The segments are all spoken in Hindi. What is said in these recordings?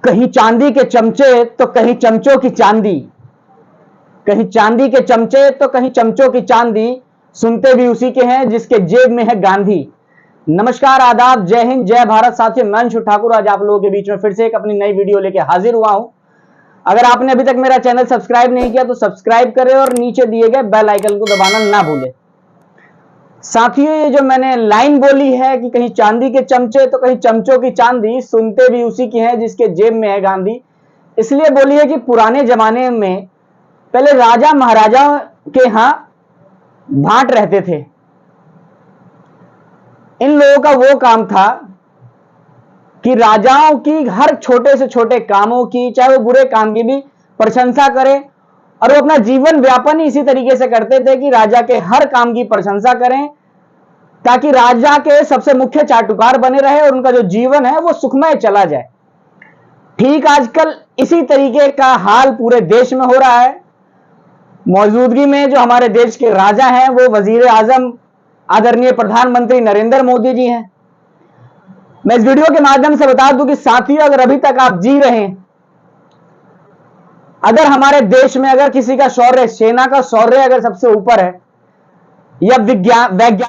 कहीं चांदी के चमचे तो कहीं चमचों की चांदी, कहीं चांदी के चमचे तो कहीं चमचों की चांदी, सुनते भी उसी के हैं जिसके जेब में है गांधी। नमस्कार, आदाब, जय हिंद, जय भारत। साथियों, मैं अंशु ठाकुर आज आप लोगों के बीच में फिर से एक अपनी नई वीडियो लेके हाजिर हुआ हूं। अगर आपने अभी तक मेरा चैनल सब्सक्राइब नहीं किया तो सब्सक्राइब करें और नीचे दिए गए बेल आइकन को दबाना ना भूलें। साथियों, ये जो मैंने लाइन बोली है कि कहीं चांदी के चमचे तो कहीं चमचों की चांदी, सुनते भी उसी की हैं जिसके जेब में है गांधी, इसलिए बोली है कि पुराने जमाने में पहले राजा महाराजा के यहां भाट रहते थे। इन लोगों का वो काम था कि राजाओं की हर छोटे से छोटे कामों की, चाहे वो बुरे काम की भी प्रशंसा करें, और वो अपना जीवन व्यापन ही इसी तरीके से करते थे कि राजा के हर काम की प्रशंसा करें, ताकि राजा के सबसे मुख्य चाटुकार बने रहे और उनका जो जीवन है वो सुखमय चला जाए। ठीक आजकल इसी तरीके का हाल पूरे देश में हो रहा है। मौजूदगी में जो हमारे देश के राजा हैं वो वजीर आजम आदरणीय प्रधानमंत्री नरेंद्र मोदी जी हैं। मैं इस वीडियो के माध्यम से बता दूं कि साथियों, अगर अभी तक आप जी रहे हैं, अगर हमारे देश में अगर किसी का शौर्य, सेना का शौर्य अगर सबसे ऊपर है, या वैज्ञानिक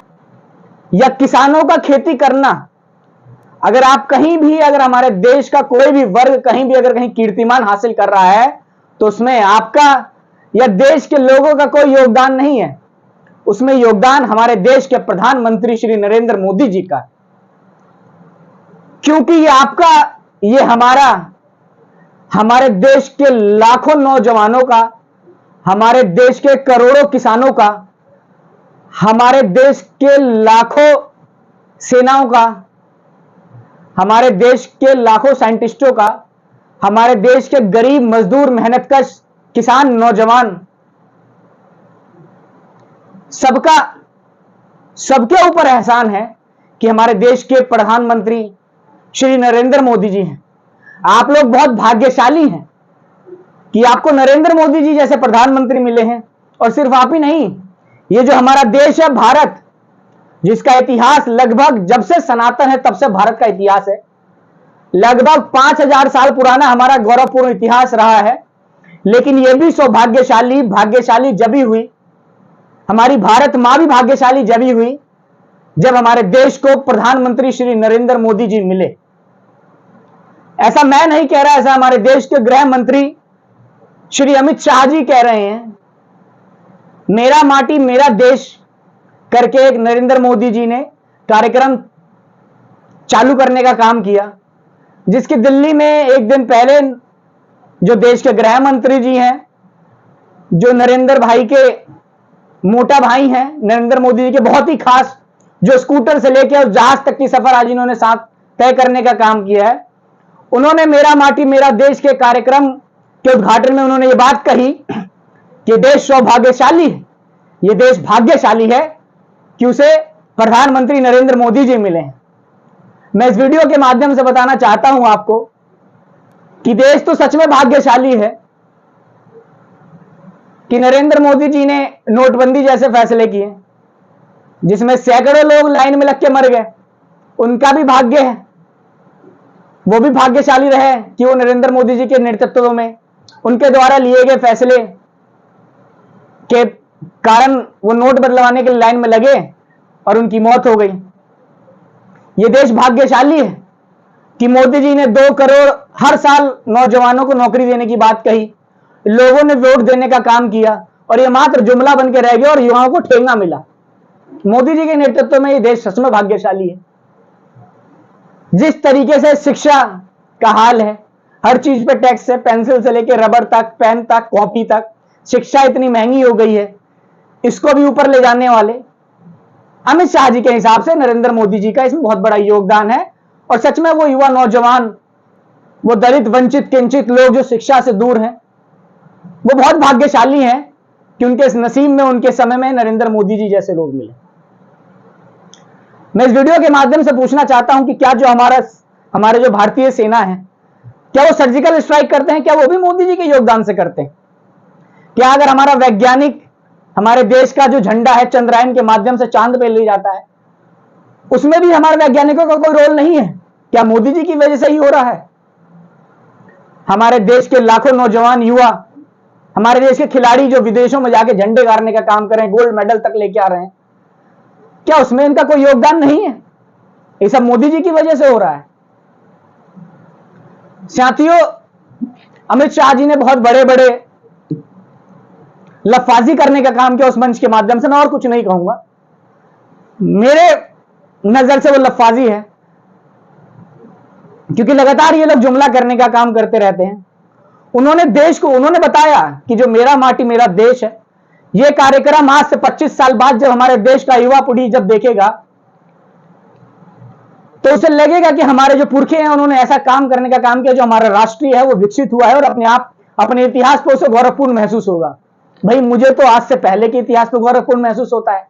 या किसानों का खेती करना, अगर आप कहीं भी, अगर हमारे देश का कोई भी वर्ग कहीं भी अगर कहीं कीर्तिमान हासिल कर रहा है, तो उसमें आपका या देश के लोगों का कोई योगदान नहीं है। उसमें योगदान हमारे देश के प्रधानमंत्री श्री नरेंद्र मोदी जी का, क्योंकि ये आपका, ये हमारा, हमारे देश के लाखों नौजवानों का, हमारे देश के करोड़ों किसानों का, हमारे देश के लाखों सेनाओं का, हमारे देश के लाखों साइंटिस्टों का, हमारे देश के गरीब मजदूर मेहनतकश किसान नौजवान, सबका, सबके ऊपर एहसान है कि हमारे देश के प्रधानमंत्री श्री नरेंद्र मोदी जी हैं। आप लोग बहुत भाग्यशाली हैं कि आपको नरेंद्र मोदी जी जैसे प्रधानमंत्री मिले हैं। और सिर्फ आप ही नहीं, ये जो हमारा देश है भारत, जिसका इतिहास लगभग जब से सनातन है तब से भारत का इतिहास है, लगभग 5000 साल पुराना हमारा गौरवपूर्ण इतिहास रहा है। लेकिन यह भी भाग्यशाली जब ही हुई, हमारी भारत मां भी भाग्यशाली जब ही हुई जब हमारे देश को प्रधानमंत्री श्री नरेंद्र मोदी जी मिले। ऐसा मैं नहीं कह रहा, ऐसा हमारे देश के गृह मंत्री श्री अमित शाह जी कह रहे हैं। मेरा माटी मेरा देश करके एक नरेंद्र मोदी जी ने कार्यक्रम चालू करने का काम किया, जिसकी दिल्ली में एक दिन पहले जो देश के गृह मंत्री जी हैं, जो नरेंद्र भाई के मोटा भाई हैं, नरेंद्र मोदी जी के बहुत ही खास, जो स्कूटर से लेकर जहाज तक की सफर आज इन्होंने साथ तय करने का काम किया है, उन्होंने मेरा माटी मेरा देश के कार्यक्रम के उद्घाटन में उन्होंने ये बात कही कि देश सौभाग्यशाली है, ये देश भाग्यशाली है कि उसे प्रधानमंत्री नरेंद्र मोदी जी मिले हैं। मैं इस वीडियो के माध्यम से बताना चाहता हूं आपको कि देश तो सच में भाग्यशाली है कि नरेंद्र मोदी जी ने नोटबंदी जैसे फैसले किए, जिसमें सैकड़ों लोग लाइन में लग के मर गए। उनका भी भाग्य है, वो भी भाग्यशाली रहे कि वो नरेंद्र मोदी जी के नेतृत्व में, उनके द्वारा लिए गए फैसले के कारण वो नोट बदलवाने के लिए लाइन में लगे और उनकी मौत हो गई। ये देश भाग्यशाली है कि मोदी जी ने 2 करोड़ हर साल नौजवानों को नौकरी देने की बात कही, लोगों ने वोट देने का काम किया और ये मात्र जुमला बन के रह गया और युवाओं को ठेंगा मिला। मोदी जी के नेतृत्व में ये देश सच में भाग्यशाली है। जिस तरीके से शिक्षा का हाल है, हर चीज पे टैक्स है, पेंसिल से लेकर रबर तक, पेन तक, कॉपी तक, शिक्षा इतनी महंगी हो गई है, इसको भी ऊपर ले जाने वाले अमित शाह जी के हिसाब से नरेंद्र मोदी जी का इसमें बहुत बड़ा योगदान है। और सच में वो युवा नौजवान, वो दलित वंचित किंचित लोग जो शिक्षा से दूर हैं, वो बहुत भाग्यशाली हैं कि उनके इस नसीब में, उनके समय में नरेंद्र मोदी जी जैसे लोग मिले। मैं इस वीडियो के माध्यम से पूछना चाहता हूं कि क्या जो हमारे जो भारतीय सेना है, क्या वो सर्जिकल स्ट्राइक करते हैं? क्या वो भी मोदी जी के योगदान से करते हैं? क्या अगर हमारा वैज्ञानिक, हमारे देश का जो झंडा है चंद्रयान के माध्यम से चांद पे ले जाता है, उसमें भी हमारे वैज्ञानिकों का कोई रोल नहीं है? क्या मोदी जी की वजह से ही हो रहा है? हमारे देश के लाखों नौजवान युवा, हमारे देश के खिलाड़ी जो विदेशों में जाके झंडे गाड़ने का काम कर रहे हैं, गोल्ड मेडल तक लेके आ रहे हैं, क्या उसमें इनका कोई योगदान नहीं है? ये सब मोदी जी की वजह से हो रहा है। साथियों, अमित शाह जी ने बहुत बड़े बड़े लफाजी करने का काम किया उस मंच के माध्यम से। मैं और कुछ नहीं कहूंगा, मेरे नजर से वो लफाजी है, क्योंकि लगातार ये लोग जुमला करने का काम करते रहते हैं। उन्होंने बताया कि जो मेरा माटी मेरा देश है, ये कार्यक्रम आज से 25 साल बाद जब हमारे देश का युवा पीढ़ी जब देखेगा तो उसे लगेगा कि हमारे जो पुरखे हैं उन्होंने ऐसा काम करने का काम किया जो हमारा राष्ट्रीय है वो विकसित हुआ है, और अपने आप अपने इतिहास पर उसे गौरवपूर्ण महसूस होगा। भाई, मुझे तो आज से पहले के इतिहास पर गौरवपूर्ण महसूस होता है।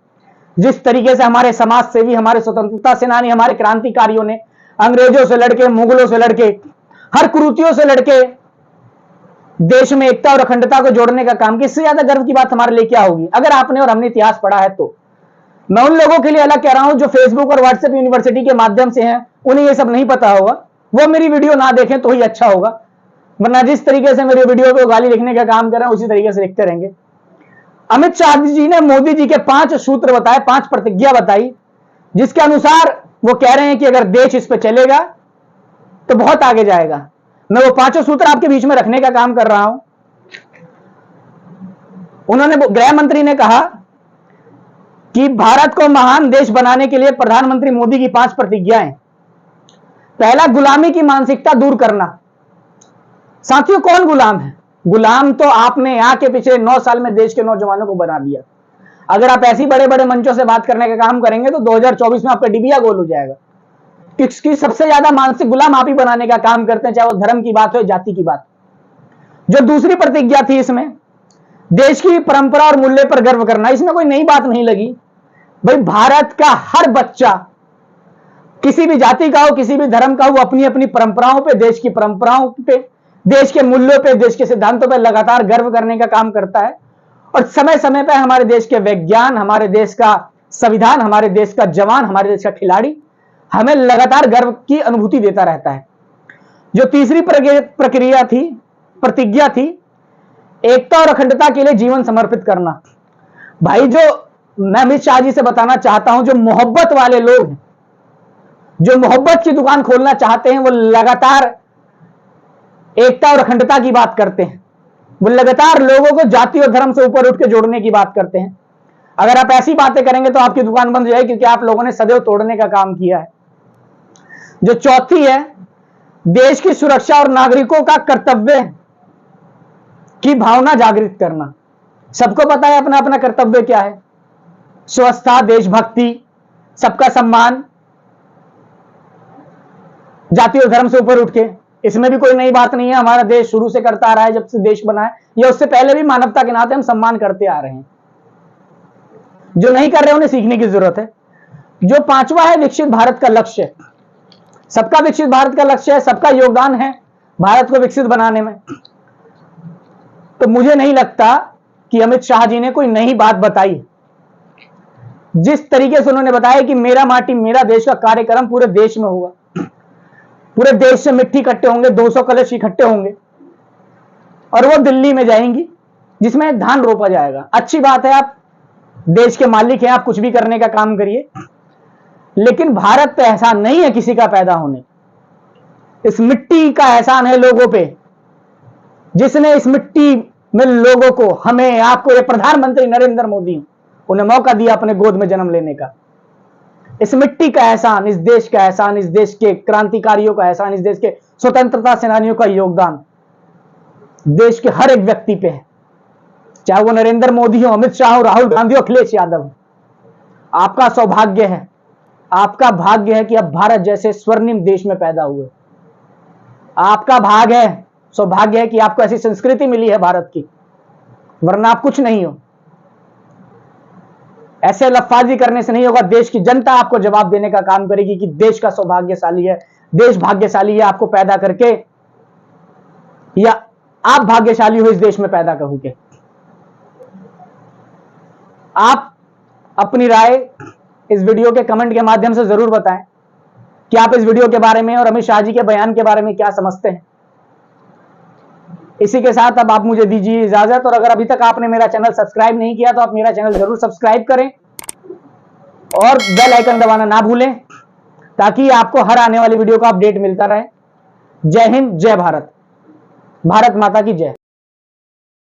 जिस तरीके से हमारे समाज सेवी, हमारे स्वतंत्रता सेनानी, हमारे क्रांतिकारियों ने अंग्रेजों से लड़के, मुगलों से लड़के, हर कुरीतियों से लड़के देश में एकता और अखंडता को जोड़ने का काम किया। इससे ज्यादा गर्व की बात हमारे लिए क्या होगी? अगर आपने और हमने इतिहास पढ़ा है तो। मैं उन लोगों के लिए अलग कह रहा हूं जो फेसबुक और व्हाट्सएप यूनिवर्सिटी के माध्यम से हैं, उन्हें ये सब नहीं पता होगा, वो मेरी वीडियो ना देखें तो ही अच्छा होगा, वरना जिस तरीके से मेरी वीडियो को गाली लिखने का काम कर रहे हैं उसी तरीके से लिखते रहेंगे। अमित शाह जी ने मोदी जी के 5 सूत्र बताए, 5 प्रतिज्ञा बताई, जिसके अनुसार वो कह रहे हैं कि अगर देश इस पर चलेगा तो बहुत आगे जाएगा। मैं वो 5 सूत्र आपके बीच में रखने का काम कर रहा हूं। उन्होंने, गृह मंत्री ने कहा कि भारत को महान देश बनाने के लिए प्रधानमंत्री मोदी की 5 प्रतिज्ञाएं। पहला, गुलामी की मानसिकता दूर करना। साथियों, कौन गुलाम है? गुलाम तो आपने यहां के पिछले 9 साल में देश के नौजवानों को बना दिया। अगर आप ऐसी बड़े बड़े मंचों से बात करने का काम करेंगे तो 2024 में आपका डिबिया गोल हो जाएगा। किसकी सबसे ज्यादा मानसिक गुलाम आप ही बनाने का काम करते हैं, चाहे वो धर्म की बात हो, जाति की बात। जो दूसरी प्रतिज्ञा थी इसमें, देश की परंपरा और मूल्य पर गर्व करना। इसमें कोई नई बात नहीं लगी। भाई, भारत का हर बच्चा, किसी भी जाति का हो, किसी भी धर्म का हो, अपनी अपनी परंपराओं पे, देश की परंपराओं पे, देश के मूल्यों पे, देश के सिद्धांतों पे लगातार गर्व करने का काम करता है। और समय समय पर हमारे देश के विज्ञान, हमारे देश का संविधान, हमारे देश का जवान, हमारे देश का खिलाड़ी हमें लगातार गर्व की अनुभूति देता रहता है। जो तीसरी प्रतिज्ञा थी, एकता और अखंडता के लिए जीवन समर्पित करना। भाई, जो मैं अमित शाह जी से बताना चाहता हूं, जो मोहब्बत वाले लोग हैं, जो मोहब्बत की दुकान खोलना चाहते हैं, वो लगातार एकता और अखंडता की बात करते हैं। वो लगातार लोगों को जाति और धर्म से ऊपर उठ के जोड़ने की बात करते हैं। अगर आप ऐसी बातें करेंगे तो आपकी दुकान बंद हो जाएगी, क्योंकि आप लोगों ने सदैव तोड़ने का काम किया है। जो चौथी है, देश की सुरक्षा और नागरिकों का कर्तव्य की भावना जागृत करना। सबको पता है अपना अपना कर्तव्य क्या है। स्वच्छता, देशभक्ति, सबका सम्मान, जाति और धर्म से ऊपर उठ के, इसमें भी कोई नई बात नहीं है। हमारा देश शुरू से करता आ रहा है, जब से देश बना है, या उससे पहले भी मानवता के नाते हम सम्मान करते आ रहे हैं। जो नहीं कर रहे उन्हें सीखने की जरूरत है। जो 5वां है, विकसित भारत का लक्ष्य। सबका विकसित भारत का लक्ष्य है, सबका योगदान है भारत को विकसित बनाने में। तो मुझे नहीं लगता कि अमित शाह जी ने कोई नई बात बताई। जिस तरीके से उन्होंने बताया कि मेरा माटी मेरा देश का कार्यक्रम पूरे देश में होगा, पूरे देश से मिट्टी इकट्ठे होंगे, 200 कलश इकट्ठे होंगे और वो दिल्ली में जाएंगी, जिसमें धान रोपा जाएगा। अच्छी बात है, आप देश के मालिक हैं, आप कुछ भी करने का काम करिए, लेकिन भारत पे एहसान नहीं है किसी का पैदा होने। इस मिट्टी का एहसान है लोगों पे, जिसने इस मिट्टी में लोगों को, हमें, आपको, ये प्रधानमंत्री नरेंद्र मोदी, उन्हें मौका दिया अपने गोद में जन्म लेने का। इस मिट्टी का एहसान, इस देश का एहसान, इस देश के क्रांतिकारियों का एहसान, इस देश के स्वतंत्रता सेनानियों का योगदान देश के हर एक व्यक्ति पे है, चाहे वो नरेंद्र मोदी हो, अमित शाह हो, राहुल गांधी हो, अखिलेश यादव हो। आपका सौभाग्य है, आपका भाग्य है कि आप भारत जैसे स्वर्णिम देश में पैदा हुए। आपका भाग है, सौभाग्य है कि आपको ऐसी संस्कृति मिली है भारत की, वरना आप कुछ नहीं हो। ऐसे लफाजी करने से नहीं होगा। देश की जनता आपको जवाब देने का काम करेगी कि देश का सौभाग्यशाली है, देश भाग्यशाली है आपको पैदा करके, या आप भाग्यशाली हो इस देश में पैदा करोगे। आप अपनी राय इस वीडियो के कमेंट के माध्यम से जरूर बताएं कि आप इस वीडियो के बारे में और अमित शाह जी के बयान के बारे में क्या समझते हैं। इसी के साथ अब आप मुझे दीजिए इजाजत, और अगर अभी तक आपने मेरा चैनल सब्सक्राइब नहीं किया तो आप मेरा चैनल जरूर सब्सक्राइब करें और बेल आइकन दबाना ना भूलें, ताकि आपको हर आने वाली वीडियो का अपडेट मिलता रहे। जय हिंद, जय भारत, भारत माता की जय।